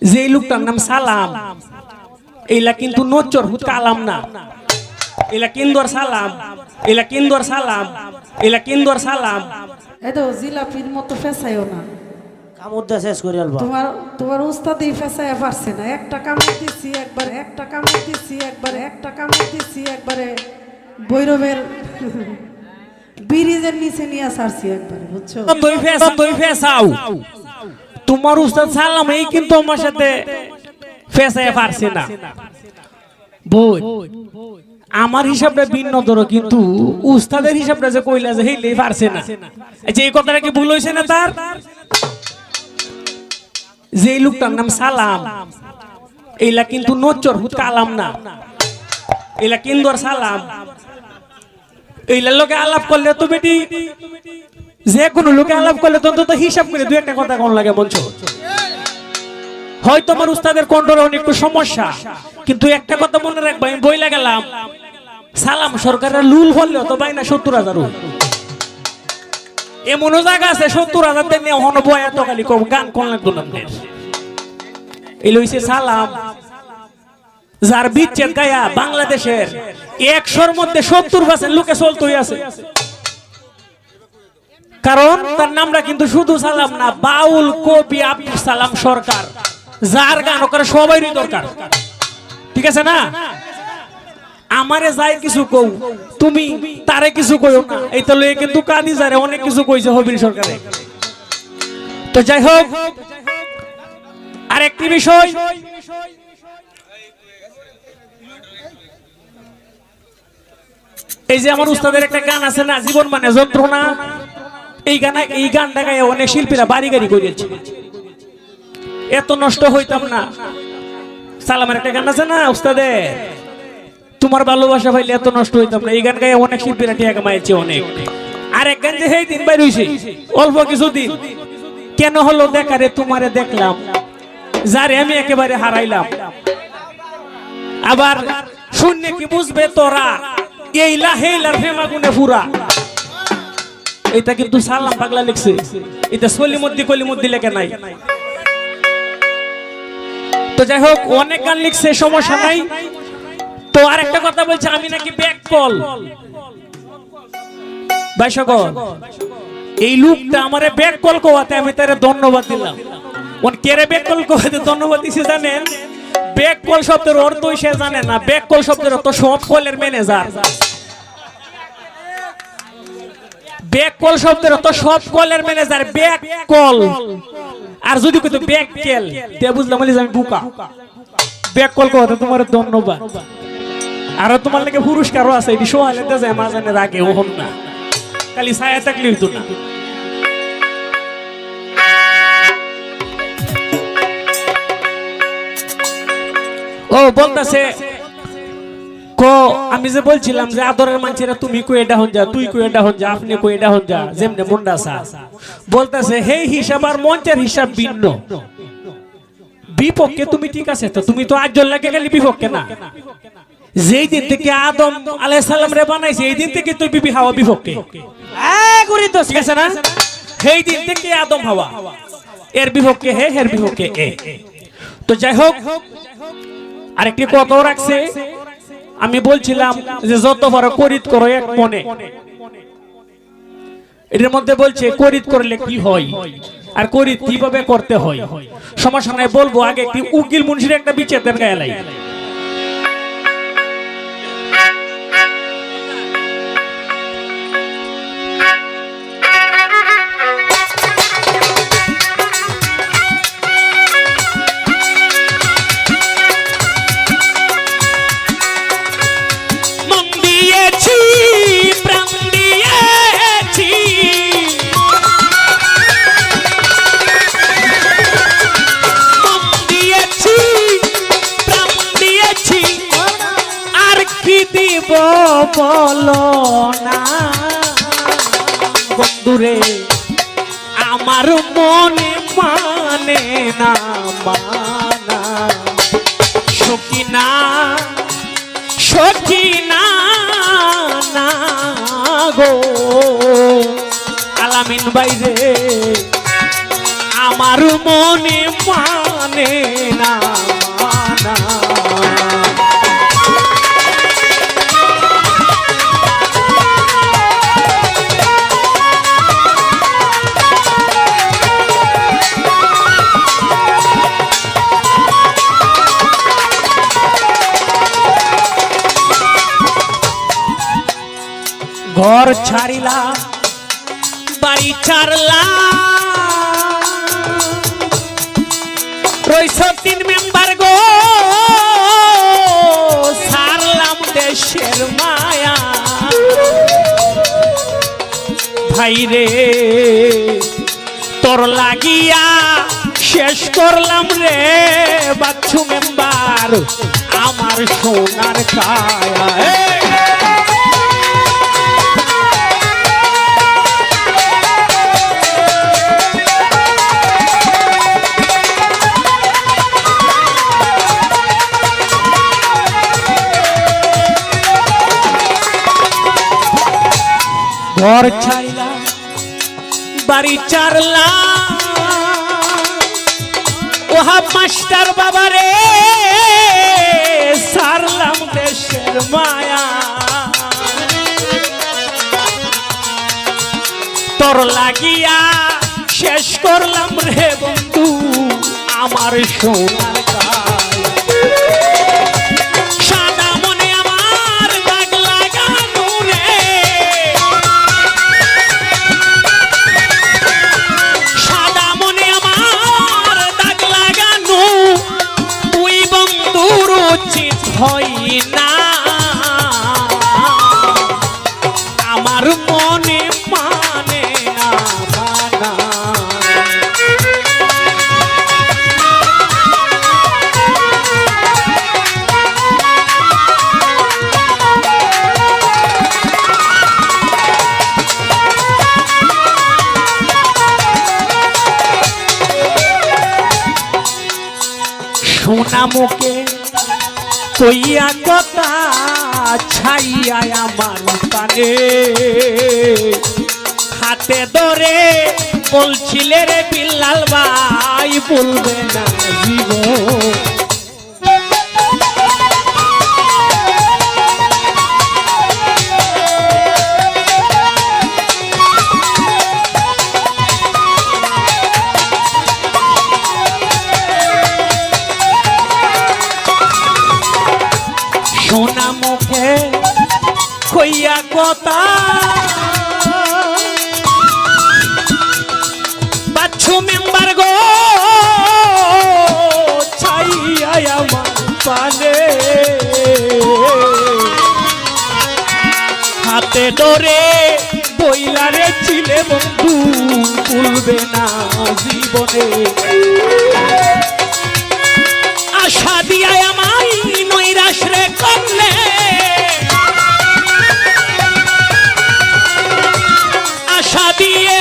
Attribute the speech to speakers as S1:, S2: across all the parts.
S1: যে লোকটার নাম সালাম, এইলা কিন্তু নচ্চর হুত কালাম না। এলা কিন্দর সালাম, এলা কিন্দর সালাম, এলা কিন্দর সালাম।
S2: এই তো জিলাপির মতো ফেসাইও না,
S3: কামড়টা শেষ করে আলবা।
S2: তোমার উস্তাদই ফেসাইয়া পারছে না। একটা কামড় দিছি একবার, একটা কামড় দিছি একবার, একটা কামড় দিছি একবারে বৈরবের ব্রিজের নিচে নিয়ে ছাড়ছি একবারে, বুঝছো?
S1: তুই ফেসাও, তোমার উস্তাদ সালাম এই কিন্তু আমার সাথে ফেসাইয়া পারছে না। বই আমার হিসাবটা ভিন্ন ধরো, কিন্তু উস্তাদের হিসাবটা যে কইলা যে হেইলেই পারছে না। আচ্ছা এই কথাটা কি ভুল হইছে না তার? যে লোকটার নাম সালাম, এইলা কিন্তু নচ্চর হুত কালাম না। এইলা কিন্দর সালাম, এইলার লোকে আলাপ করলে তো বেটি, যে কোনো লোকে আলাপ করলে তো অন্তত হিসাব করে দুই একটা কথা কোন লাগে বলছো। হয়তো আমার উস্তাদের কন্ট্রোলে অনেক একটু সমস্যা, কিন্তু একটা কথা মনে রাখবা, আমি বইলা গেলাম সালাম সরকারের লুল বললেও তো পাই না ৭০,০০০। এমনও জায়গা আছে ৭০,০০০ নিয়ে হন বয় এত খালি কম গান কোন লাগতো না। এই লইছে সালাম, যার বিচ্ছেদ গায়া বাংলাদেশের ১০০-র মধ্যে ৭০% লোকে চলতেই আছে। কারণ তার নামটা কিন্তু শুধু সালাম না, বাউল কবি আব্দুল সালাম সরকার, যার গান ওখানে সবারই দরকার। ঠিক আছে না? আমারে যাই কিছু কও, তুমি তারে কিছু কইও না। এই তো লয়ে কিন্তু কাদি যারে অনেক কিছু কইছে হবির সরকারে। তো যাই হোক, আরেকটি বিষয়, এই যে আমার উস্তাদের একটা গান আছে না, জীবন মানে যন্ত্রণা, এই গানটা গায়ে অনেক শিল্পীরা বাড়ি গাড়ি করেছে। এত নষ্ট হইতাম না। সালামের একটা গান আছে না উস্তাদের, তোমার ভালোবাসা পাইলে এত নষ্ট হইতাম না, এই গান গায়ে অনেক শিল্পীরা টিয়া কামাইছে অনেক। আর এক গান যে সেই দিন বাইর হইছে অল্প কিছুদিন, কেন হলো দেখারে তোমারে দেখলাম, যারে আমি একেবারে হারাইলাম। আবার শূন্য কি বুঝবে তোরা, এইলা হেইলার ফেমা গুনে পুরা। এটা কিন্তু সালাম পাগলা লিখছে, এটা কলিমুদ্দি লেখে নাই। তো যাই হোক, অনেক গান লিখছে, সমস্যা নাই। তো আর একটা কথা বলছে, আমি নাকি ব্যাক কল ভাই সকল, এই লোকটা আমারে ব্যাক কল কোয়াতে আমি তারে ধন্যবাদ দিলাম। কোন কেরে ব্যাক কল কোয়াতে ধন্যবাদ দিছে জানেন? ব্যাক কল শব্দের অর্থ সে জানে না। ব্যাক কল শব্দের অর্থ সব কলের ম্যানেজার। ব্যাক কল শব্দের অর্থ সব কলের ম্যানেজার, ব্যাক কল। আর যদি কইতো ব্যাক কেল, তে বুঝলাম আমি বুকা। ব্যাক কল কোয়াতে তোমার ধন্যবাদ। আর তোমার লাগে পুরস্কারও আছে, এটি সোহালে দেয় মাঝানের আগে ওহন না, খালি ছায়া থাকলে হইতো না। ও বলতেছে আমি যে বলছিলাম যে আদরের মানুষেরা তুমি কই এটা হন যা, তুই কই এটা হন যা, আপনি কই এটা হন যা, যেমনে মুন্ডা সা বলতেছে, হেই হিসাব আর মঞ্চের হিসাব ভিন্ন। বিপক্ষে তুমি ঠিক আছে, তো তুমি তো আজল লাগে গেলি বিপক্ষে না। যেই দিন থেকে আদম আলাইহিস সালাম রে বানাইছে, এই দিন থেকে তুই বিবি হাওয়া বিপক্ষে। ঠিক আছে না? সেই দিন থেকে আদম হাওয়া এর বিপক্ষে হে, এর বিপক্ষে এ। তো যাই হোক, আরেকটি কথাও রাখছে, আমি বলছিলাম যে যত বড় করিত করো এক মনে, এর মধ্যে বলছে করিত করলে কি হয় আর করিত কিভাবে করতে হয়। সমস্যা নাই, বলবো। আগে একটি উকিল মুন্সির একটা বিচার দেন গায়ালাই। বলো না বন্ধুরে, আমার মনে মানে না মানা। সখিনা সখিনা না গো আলামিন বাইরে, আমার মনে মানে ঘর ছাড়িলাম বাড়ি ছাড়লাম রইছ 3 মেম্বার গো ছাড়লাম দেশের মায়া ভাইরে তোর লাগিয়া শেষ করলাম রে বাচ্চু মেম্বার আমার সোনার কায়া ঘর ছাড়লাম বাড়ি ছাড়লাম ওহা মাস্টার বাবারে সারলাম দেশের মায়া তোর লাগিয়া শেষ করলাম রে বন্ধু আমার সোনার কায়া সাদা মনে আমার দাগ লাগানো রে সাদা মনে আমার দাগ লাগানো তুই বন্ধুর উচিত হই না আমার মনে মানে না মানা সোনা মুখে কইয়া কথা ছাইয়া আমার পানে হাতে ধরে বলছিলে রে বিল্লাল ভাই বলবে না জীবন সোনা মুখে কইয়া কথা বাচ্চু মেম্বার গো ছাইয়া আমার পানে হাতে ধরে বইলারে ছিলে বন্ধু ভুলবে না জীবনে আশা দিয়া আমায় নৈরাশ রে করলে আশা দিয়ে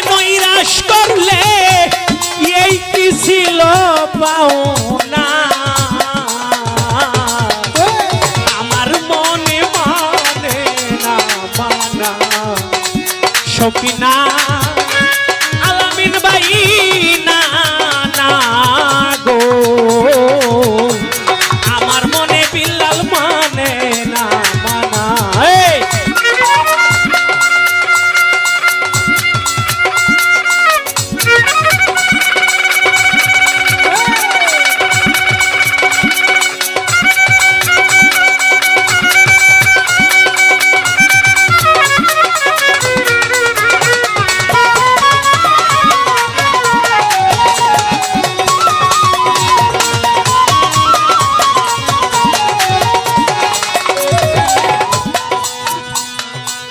S1: নৈরাশ করলে এই কি ছিল পাওনা আমার মনে মানে না মানা সকিনা আলামিন ভাই না না গো আমার মনে বিল্লাল মানে না মানা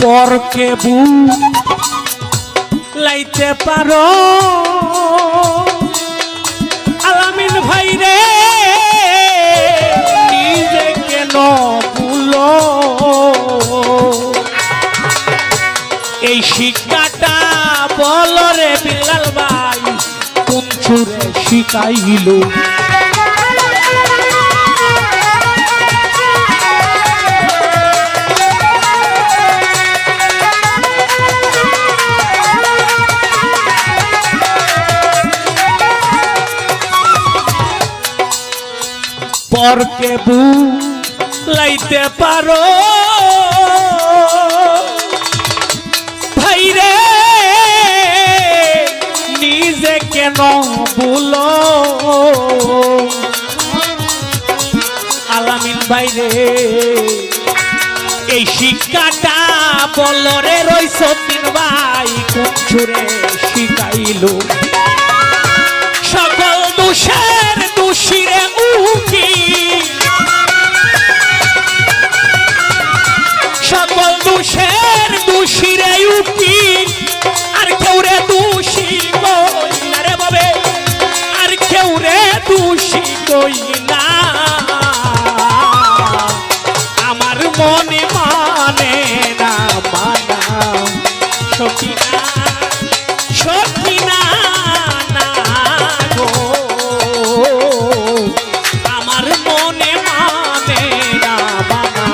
S1: পরকে লাইতে পারো আলামিন ভাই রে নিজে কেন ভুলো এই শিক্ষাটা বলো রে বিল্লাল ভাই কোন ছুরে শিখাইল পরকে লাইতে পারো ভাই রে নিজে কেন ভুলো আলামিন ভাই রে এই শিক্ষাটা বলরে রই সতীন ভাই কোন ছুরে শিখাইলো সকল দোষের দোষীরে উকি সকল দোষের দোষীরে উকি আর কেউ রে দোষী কই না রে বাবে আর কেউ রে দোষী কই না আমার মনে মানে না মানা সখিনা সখিনা না গো আমার মনে মানে না মানা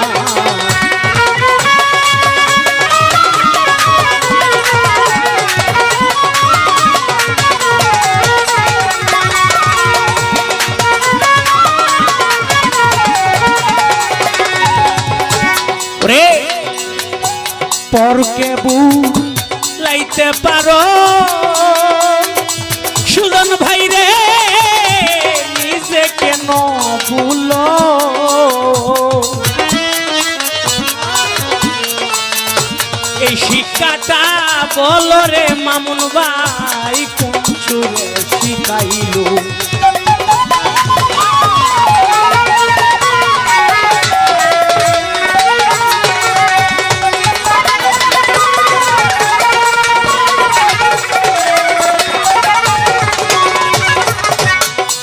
S1: রে পরকে লাইতে পারো সুজন ভাই রে নিজে কেন ভুলো এই শিক্ষাটা বলো রে মামুন ভাই কোন চুরে শিখাইলো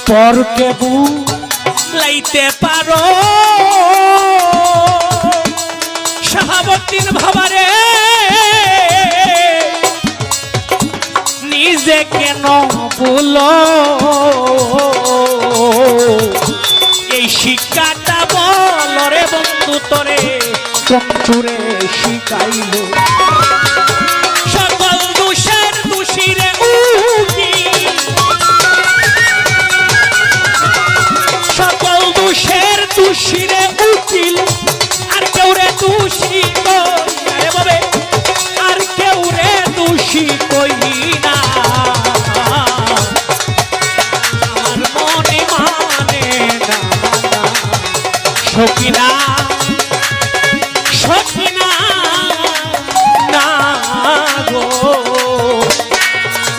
S1: পরকে লাইতে পারো শাহাবুদ্দিন ভাবারে নিজে কেন বলো এই শিক্ষাটা বল রে বন্ধু তোরে চুরে শিখাইলো সকল দোষের দোষীরে উকি সকল দোষের দোষীরে উকিল আর কেউ রে দোষী কই না রে বাবে আর কেউ রে দোষী কই না আমার মনে মানে না সখিনা সখিনা না গো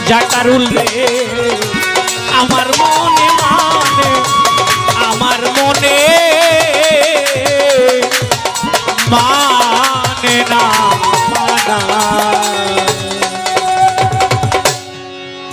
S1: জাকারুল রে আমার মনে মানে আমার মনে মানে না মানা